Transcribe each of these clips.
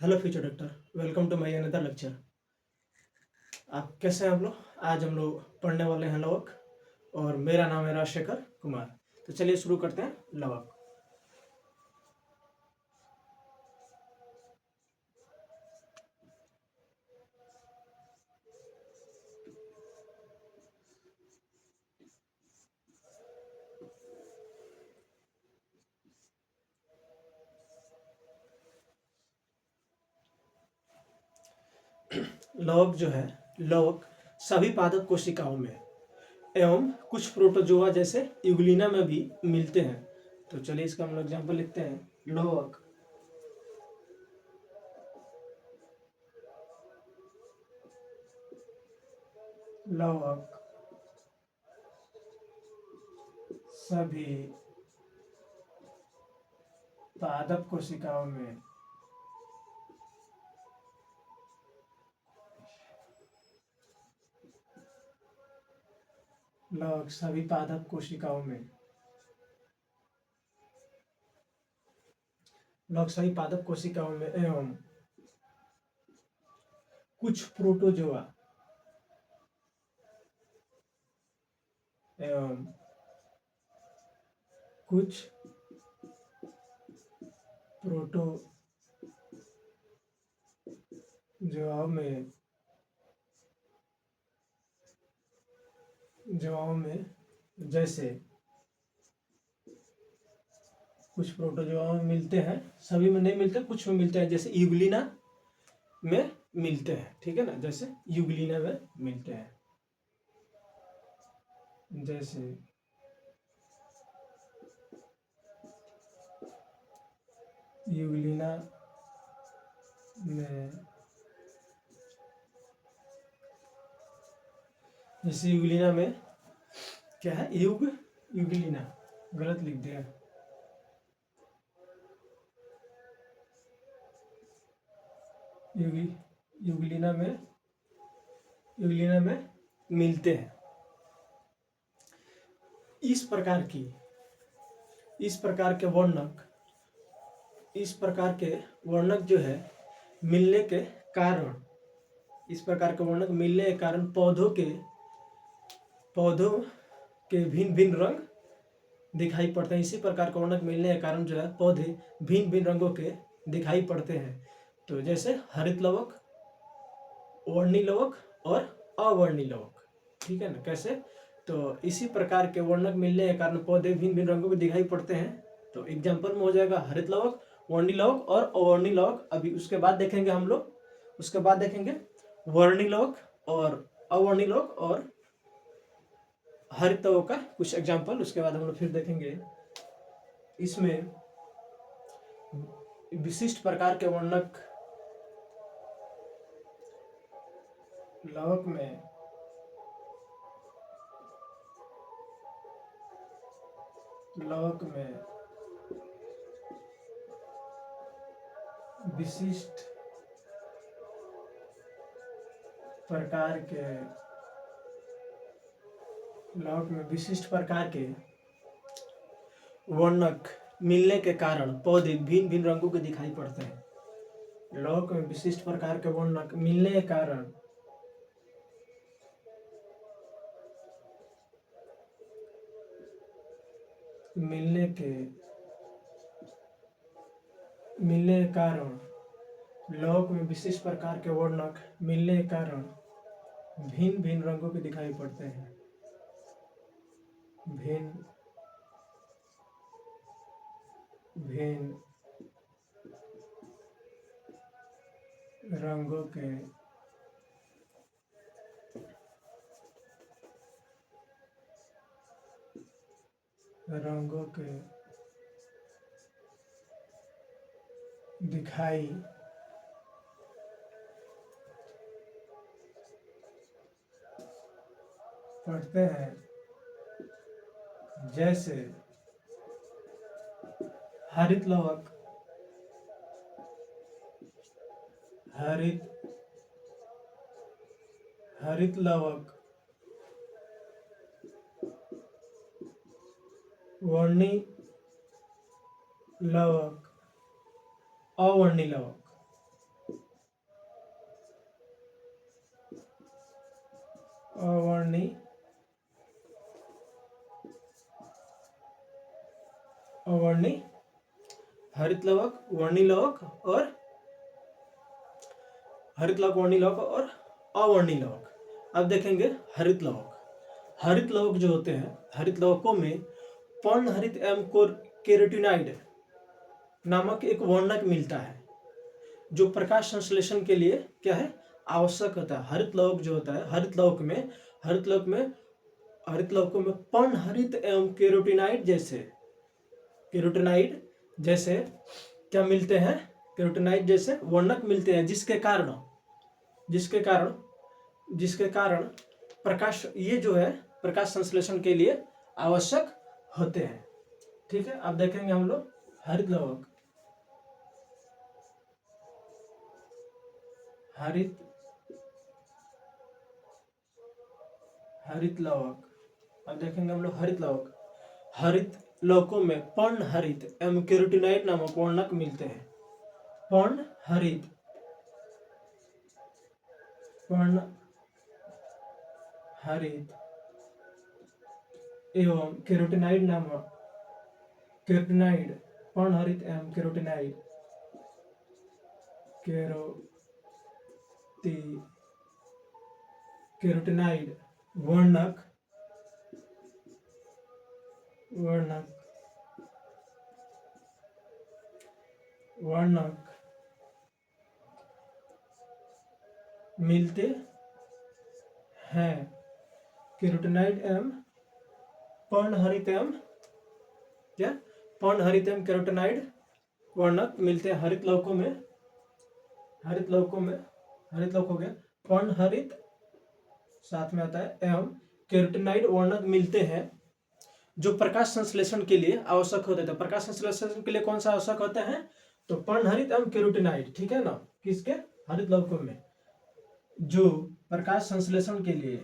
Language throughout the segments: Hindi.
Hello future doctor, welcome to my another lecture. आप कैसे हैं? आज हम लोग पढ़ने वाले हैं लवक, और मेरा नाम है राजशेखर कुमार। तो चलिए शुरू करते हैं लवक। लवक जो है, लवक सभी पादप कोशिकाओं में एवं कुछ प्रोटोजोआ जैसे यूग्लिना में भी मिलते हैं। तो चलिए इसका हम लोग एग्जाम्पल लिखते हैं। लवक लवक सभी पादप कोशिकाओं में लवक सभी पादप कोशिकाओं में लवक सभी पादप कोशिकाओं में एवं कुछ प्रोटोजोआ एवं कुछ प्रोटोजोआ में जैसे कुछ प्रोटोजोआ में मिलते हैं, सभी में नहीं मिलते, कुछ में मिलते हैं, जैसे यूग्लिना में मिलते हैं। ठीक है ना, जैसे यूग्लिना में मिलते हैं, जैसे यूग्लिना में जैसे यूग्लिना में क्या है, यूग्लिना गलत लिख दिया। यूग्लिना में मिलते हैं। इस प्रकार के वर्णक जो है मिलने के कारण, इस प्रकार के वर्णक मिलने के कारण पौधों के भिन्न भिन्न रंग दिखाई पड़ते हैं। इसी प्रकार के वर्णक मिलने के कारण जो है पौधे भिन्न भिन्न रंगों के दिखाई पड़ते हैं। तो जैसे हरित लवक, वर्णी लवक और अवर्णी लवक। ठीक है ना, कैसे? तो इसी प्रकार के वर्णक मिलने के कारण पौधे भिन्न भिन्न रंगों के दिखाई पड़ते हैं। तो एग्जाम्पल में हो जाएगा हरित लवक, वर्णी लवक और अवर्णी लवक। अभी उसके बाद देखेंगे हम लोग, वर्णी लवक और अवर्णी लवक और हरित लवक का कुछ एग्जाम्पल। उसके बाद हम लोग फिर देखेंगे इसमें विशिष्ट प्रकार के वर्णक लवक में विशिष्ट प्रकार के वर्णक मिलने के कारण पौधे भिन्न भिन्न रंगों के दिखाई पड़ते हैं। लवक में विशिष्ट प्रकार के वर्णक मिलने के कारण लवक में विशिष्ट प्रकार के वर्णक मिलने के कारण भिन्न भिन्न रंगों के दिखाई पड़ते हैं। भिन्न रंगों के दिखाई पड़ते हैं, जैसे हरित लवक, वर्णी लवक, अवर्णी लवक। अवर्णी अवर्णी हरित लवक, वर्णी लवक और हरित लवक, वर्णी लवक और अवर्णी लवक। अब देखेंगे हरित लवक। हरित लवक जो होते हैं, हरित लवकों में पर्णहरित एवं केरोटिनाइड नामक एक वर्णक मिलता है जो प्रकाश संश्लेषण के लिए क्या है, आवश्यक होता है। हरित लवक जो होता है, हरित लवकों में पर्णहरित एवं केरोटिनाइड जैसे क्या मिलते हैं, केरोटिनाइड जैसे वर्णक मिलते हैं, जिसके कारण प्रकाश, ये जो है प्रकाश संश्लेषण के लिए आवश्यक होते हैं। ठीक है, अब देखेंगे हम लोग हरित लवक। हरित लवक, अब देखेंगे हम लोग हरित लवक। हरित लवकों में पर्णहरित एवं केरोटिनाइड नामक वर्णक मिलते हैं। पर्णहरित एवं केरोटिनाइड नामक पर्णहरित एवं केरोटिनाइड वर्णक मिलते हैं। केरोटिनाइड एवं पर्णहरित एवं केरोटिनाइड वर्णक मिलते हैं हरित लवकों के पर्णहरित साथ में आता है एवं केरोटिनाइड वर्णक मिलते हैं जो प्रकाश संश्लेषण के लिए आवश्यक होते थे। प्रकाश संश्लेषण के लिए कौन सा आवश्यक होता है, तो पर्णहरित एवं केरोटिनाइड। ठीक है ना, किसके, हरित लवकों में जो प्रकाश संश्लेषण के लिए,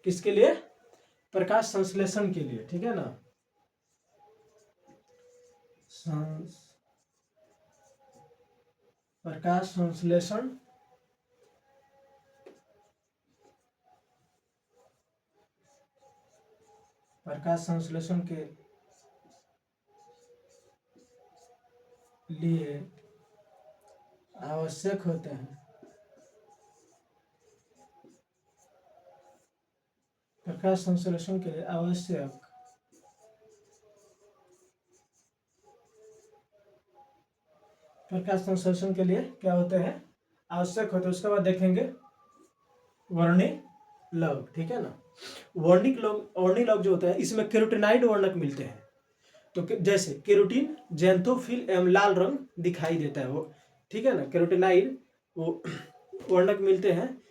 किसके लिए, प्रकाश संश्लेषण के लिए। ठीक है ना, प्रकाश संश्लेषण के लिए आवश्यक होते हैं। प्रकाश संश्लेषण के लिए आवश्यक प्रकाश संश्लेषण के लिए क्या होते हैं, आवश्यक होते हैं। उसके बाद देखेंगे वर्णी लवक। ठीक है ना, वर्णी लवक जो होता है इसमें केरोटिनाइड वर्णक मिलते हैं। तो जैसे केरोटीन, ज़ैंथोफिल एवं लाल रंग दिखाई देता है वो। ठीक है ना, केरोटिनाइड वो वर्णक मिलते हैं।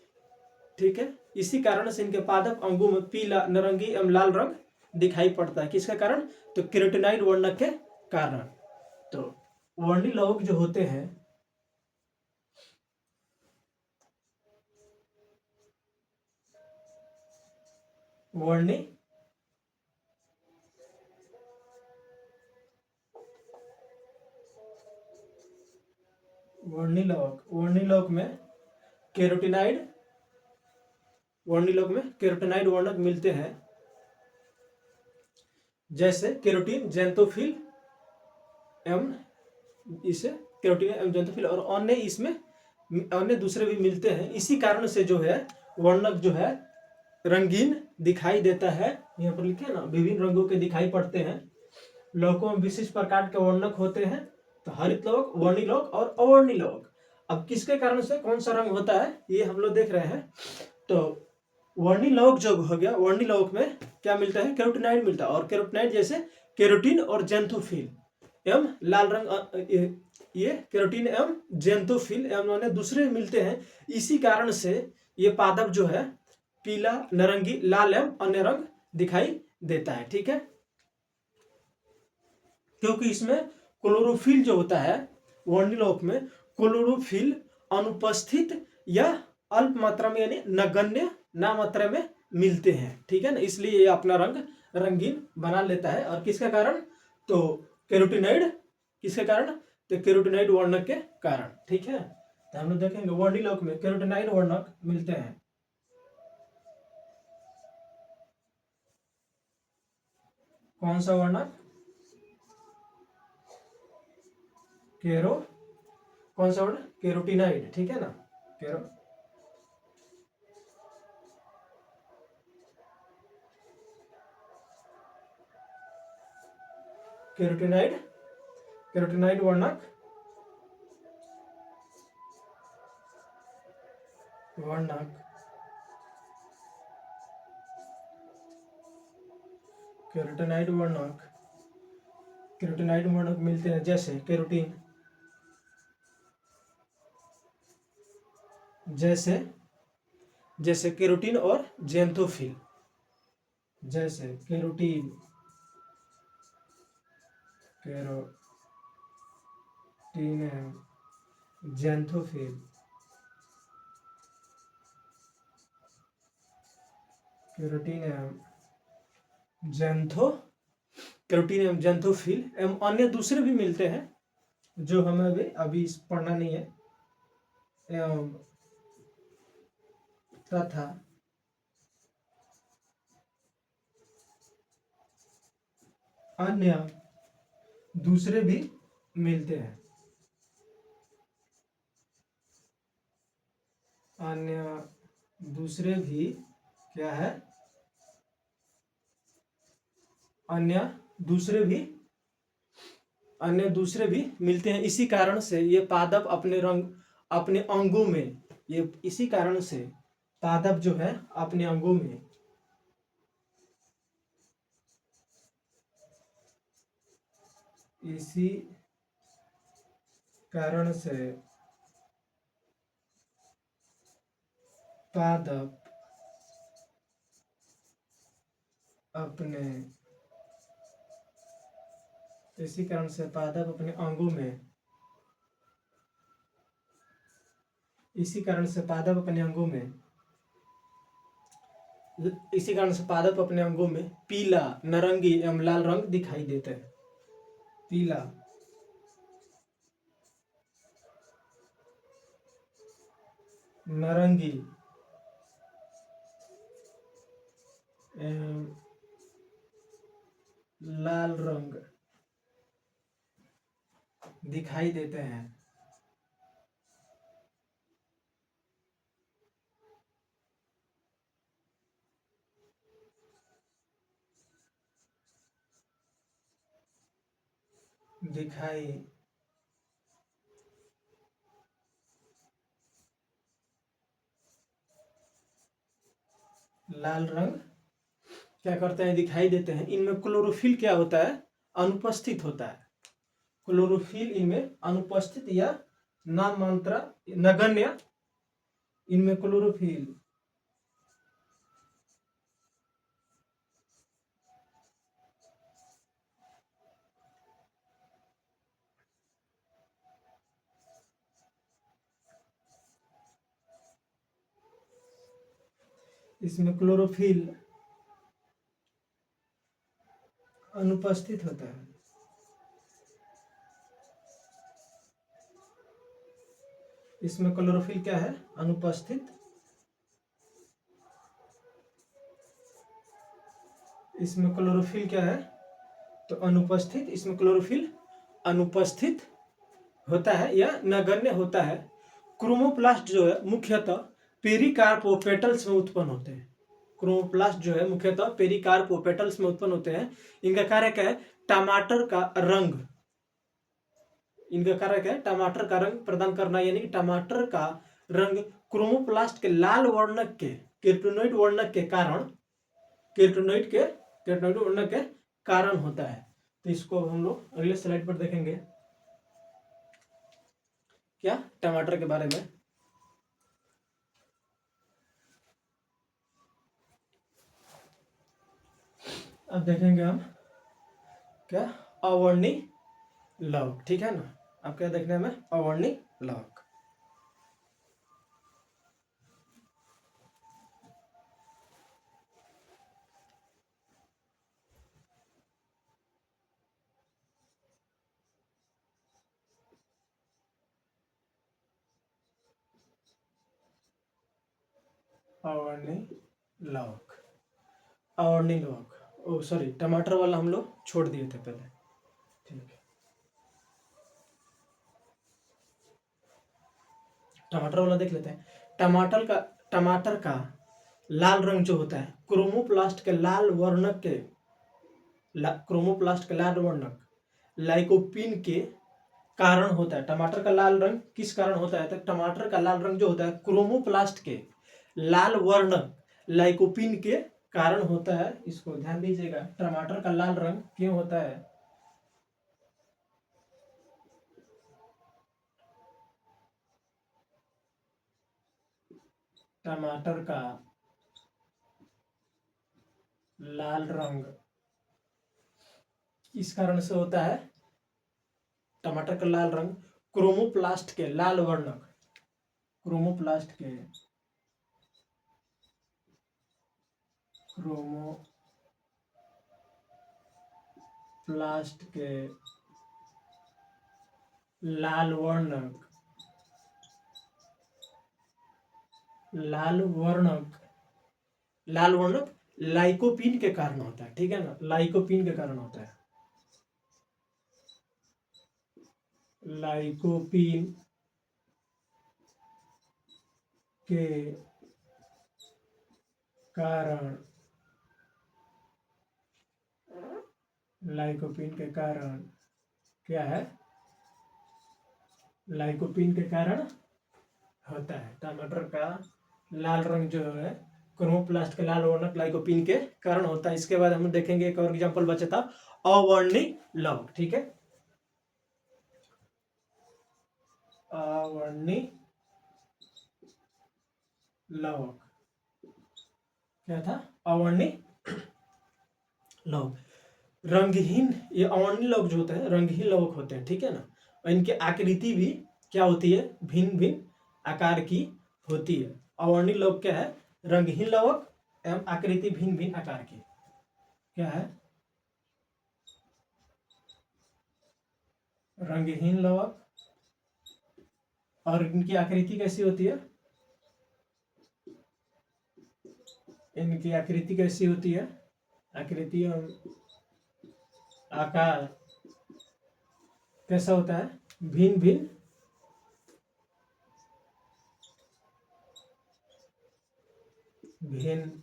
ठीक है, इसी कारण से इनके पादप अंगों में पीला, नारंगी एवं लाल रंग दिखाई पड़ता है। किसके कारण, तो केरोटिनाइड वर्णक के कारण। तो वर्णी लवक जो होते हैं, वर्णी लवक में केरोटिनाइड वर्णक मिलते हैं। जैसे केरोटीन, ज़ैंथोफिल एवं और अन्य दूसरे भी मिलते हैं। इसी कारण से जो है वर्णक जो है रंगीन दिखाई देता है। यहाँ पर लिखे ना, विभिन्न रंगों के दिखाई पड़ते हैं। लवकों में विशिष्ट प्रकार के वर्णक होते हैं, तो हरित लवक, वर्णी लवक और अवर्णी लवक। अब किसके कारण से कौन सा रंग होता है ये हम लोग देख रहे हैं। तो वर्णी लवक जो हो गया, वर्णी लवक में क्या मिलता है, केरोटिनाइड मिलता है। और केरोटिनाइड जैसे केरोटीन और ज़ैंथोफिल एवं लाल रंग, ये केरोटीन एवं ज़ैंथोफिल एवं दूसरे मिलते हैं। इसी कारण से ये पादप जो है पीला, नारंगी, लाल एवं अन्य रंग दिखाई देता है। ठीक है, क्योंकि इसमें क्लोरोफिल जो होता है, वर्णी लवक में क्लोरोफिल अनुपस्थित या अल्प मात्रा में यानी नगण्य ना मात्रा में मिलते हैं। ठीक है ना, इसलिए ये अपना रंग रंगीन बना लेता है। और किसके कारण, तो केरोटिनाइड, किसके कारण, तो केरोटिनाइड वर्णक के कारण। ठीक है, तो हम लोग देखेंगे वर्णिलोक में कैरोटीनॉइड वर्णक मिलते हैं। कौन सा वर्णक? केरो कौन सा वर्ड? कैरोटीनॉइड, ठीक है ना। कैरो कैरोटीनॉइड कैरोटीनॉइड वर्णक वर्णक कैरोटीनॉइड वर्णक मिलते हैं, जैसे कैरोटीन, जैसे कैरोटीन और जेंथोफिल। जैसे कैरोटीन, जेंथोफिल, कैरोटीन एवं जेंथोफिल एवं अन्य दूसरे भी मिलते हैं जो हमें अभी पढ़ना नहीं है। एवं तथा अन्य दूसरे भी मिलते हैं। अन्य दूसरे भी क्या है? अन्य दूसरे भी मिलते हैं। इसी कारण से ये पादप अपने अंगों में, ये इसी कारण से पादप जो है अपने अंगों में इसी कारण से पादप अपने अंगों में, इसी कारण से पादप अपने अंगों में पीला, नारंगी एवं लाल रंग दिखाई देते हैं। पीला, नारंगी एवं लाल रंग दिखाई देते हैं। लाल रंग क्या करते हैं? दिखाई देते हैं। इनमें क्लोरोफिल क्या होता है? अनुपस्थित होता है। क्लोरोफिल इनमें अनुपस्थित या नाम मात्रा, नगण्य, इनमें क्लोरोफिल अनुपस्थित होता है। इसमें क्लोरोफिल क्या है? अनुपस्थित। इसमें क्लोरोफिल क्या है? तो अनुपस्थित। इसमें क्लोरोफिल अनुपस्थित होता है या नगण्य होता है। क्रोमोप्लास्ट जो है मुख्यतः पेरिकार्प व पेटल्स में उत्पन्न होते हैं। क्रोमोप्लास्ट जो है मुख्यतः पेरिकार्प व पेटल्स में उत्पन्न होते हैं। इनका कार्य क्या है? टमाटर का रंग प्रदान करना, यानी कि टमाटर का रंग क्रोमोप्लास्ट के लाल वर्णक के कैरोटीनॉइड वर्णक के कारण होता है। तो इसको हम लोग अगले स्लाइड पर देखेंगे क्या टमाटर के बारे में। अब देखेंगे हम क्या? अवर्णी लौक, ठीक है ना। अब क्या देखने में? अवर्णी लौक। अवर्णी लवक, अवर्णी लवक, ओ सॉरी टमाटर वाला हम लोग छोड़ दिए थे पहले, ठीक है। टमाटर वाला देख लेते हैं। टमाटर का लाल रंग जो होता है क्रोमोप्लास्ट के लाल वर्णक के क्रोमोप्लास्ट के लाल वर्णक लाइकोपिन के कारण होता है। टमाटर का लाल रंग किस कारण होता है? तो टमाटर का लाल रंग जो होता है क्रोमोप्लास्ट के लाल वर्णक लाइकोपिन के कारण होता है। इसको ध्यान दीजिएगा, टमाटर का लाल रंग क्यों होता है? टमाटर का लाल रंग किस कारण से होता है? टमाटर का लाल रंग क्रोमोप्लास्ट के लाल वर्णक, क्रोमोप्लास्ट के क्रोमोप्लास्ट के लाल वर्णक लाइकोपिन के कारण होता है, ठीक है ना, लाइकोपिन के कारण होता है। लाइकोपिन के कारण, लाइकोपिन के कारण क्या है? लाइकोपिन के कारण होता है। टमाटर का लाल रंग जो है क्रोमोप्लास्ट के लाल वर्णक लाइकोपिन के कारण होता है। इसके बाद हम देखेंगे एक और एग्जांपल बचा था, अवर्णी लवक, ठीक है। अवर्णी लवक क्या था? अवर्णी लवक रंगहीन, ये अवर्णी लवक जो होते हैं रंगहीन लवक होते हैं, ठीक है ना। और इनकी आकृति भी क्या होती है? भिन्न भिन्न आकार की होती है। अवर्णी लवक क्या है? रंगहीन लवक एवं आकृति भिन्न भिन्न आकार की क्या है? रंगहीन लवक। और इनकी आकृति कैसी होती है? इनकी आकृति कैसी होती है? आकृति एवं आकार कैसा होता है? भिन्न भिन्न भिन्न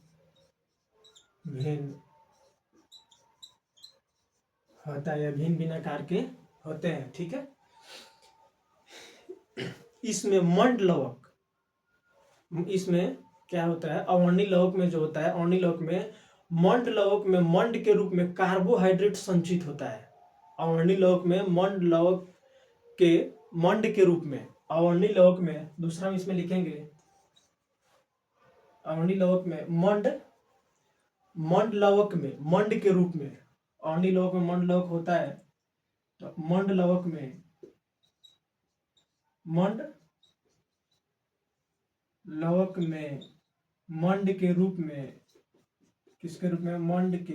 भिन्न होता है या भिन्न भिन्न आकार के होते हैं, ठीक है। इसमें मंड लवक, इसमें क्या होता है? अवर्णी लवक में जो होता है, अवर्णी लवक में मंड लवक में मंड के रूप में कार्बोहाइड्रेट संचित होता है। अवर्णी लवक में मंड लवक के मंड के रूप में, अवर्णी लवक में दूसरा हम इसमें लिखेंगे, अवर्णी लवक में मंड लवक में मंड के रूप में, अवर्णी लवक में मंड लवक होता है तो मंड लवक में मंड लवक में मंड के रूप में, किसके रूप में? मंड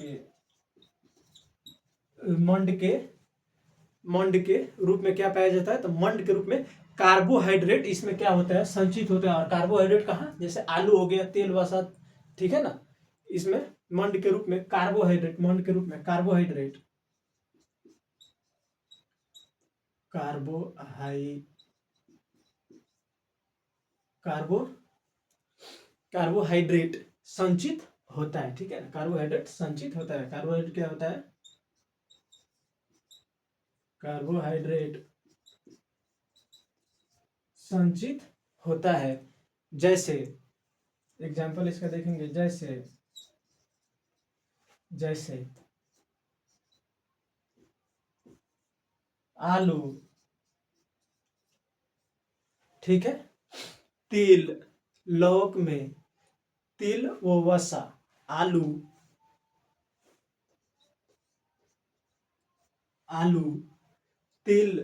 के रूप में क्या पाया जाता है? तो मंड के रूप में कार्बोहाइड्रेट इसमें क्या होता है? संचित होता है। और कार्बोहाइड्रेट कहाँ? जैसे आलू हो गया, तेल वसा, ठीक है ना। इसमें मंड के रूप में कार्बोहाइड्रेट, मंड के रूप में कार्बोहाइड्रेट कार्बोहाइड्रेट संचित होता है, ठीक है ना। कार्बोहाइड्रेट संचित होता है। कार्बोहाइड्रेट क्या होता है? कार्बोहाइड्रेट संचित होता है। जैसे एग्जाम्पल इसका देखेंगे, जैसे आलू, ठीक है। तिल, लौक में तिल व वसा, आलू तिल,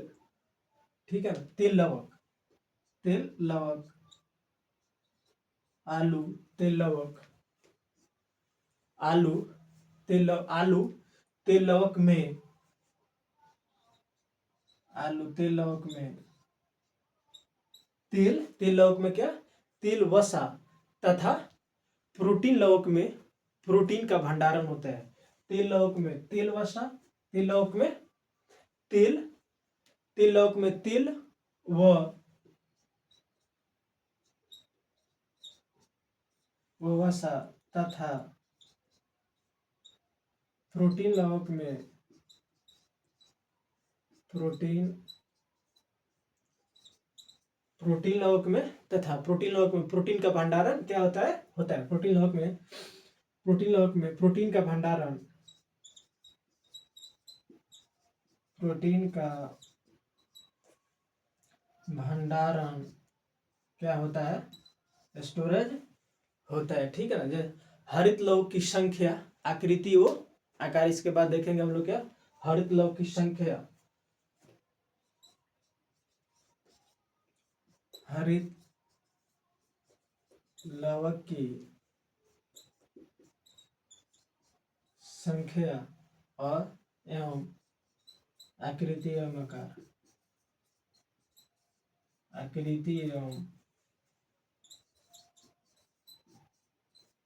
ठीक है। तिल लवक आलू तिल लवक, आलू तिल लवक में, आलू तिल लवक में तिल लवक में क्या? तिल वसा तथा प्रोटीन लवक में प्रोटीन का भंडारण होता है। तेल लवक में तेल वसा, तेल लवक में तेल, तेल लवक में तेल व वसा तथा प्रोटीन लवक में प्रोटीन प्रोटीन लवक में तथा प्रोटीन लवक में प्रोटीन का भंडारण क्या होता है प्रोटीन लवक में प्रोटीन का भंडारण, प्रोटीन का भंडारण क्या होता है, स्टोरेज होता है। ठीक है ना। जैसे हरित लवक की संख्या, आकृति वो आकार, इसके बाद देखेंगे हम लोग क्या, हरित लवक की संख्या, हरित लवक की संख्या और एवं आकृति एवं आकार, आकृति एवं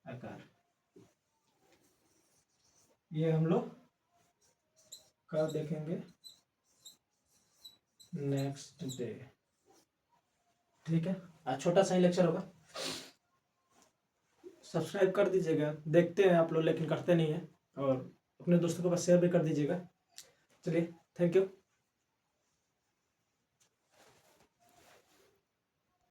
आकार, ये हम लोग कब देखेंगे, नेक्स्ट डे। ठीक है, आज छोटा सा ही लेक्चर होगा, सब्सक्राइब कर दीजिएगा। देखते हैं आप लोग लेकिन करते नहीं है, और अपने दोस्तों के पास शेयर भी कर दीजिएगा। चलिए, थैंक यू।